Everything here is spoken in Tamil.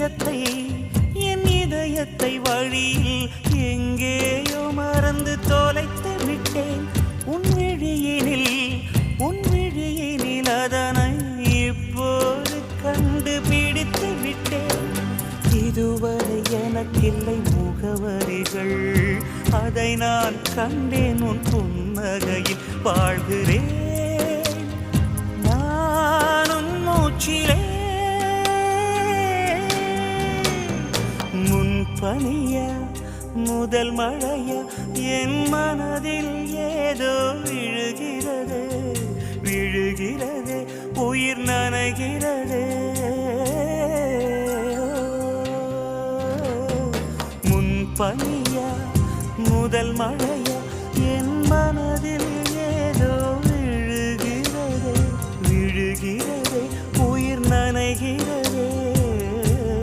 நிஜத்தை என் இதயத்தை வழியில் எங்கேயோ மறந்து தொலைத்து விட்டேன். உன் விழியினில் அதனை இப்போது கண்டுபிடித்து விட்டேன். இதுவரை எனக்கில்லை முகவரிகள், அதை நான் கண்டேன் உன் புன்னகையில். வாழ்கிறேன் நான் உன் மூச்சிலே. முன்பனியா முதல் மழையா என் மனதில் ஏதோ விழுகிறது விழுகிறது, உயிர் நனைகிறது. முன்பனியா முதல் மழையா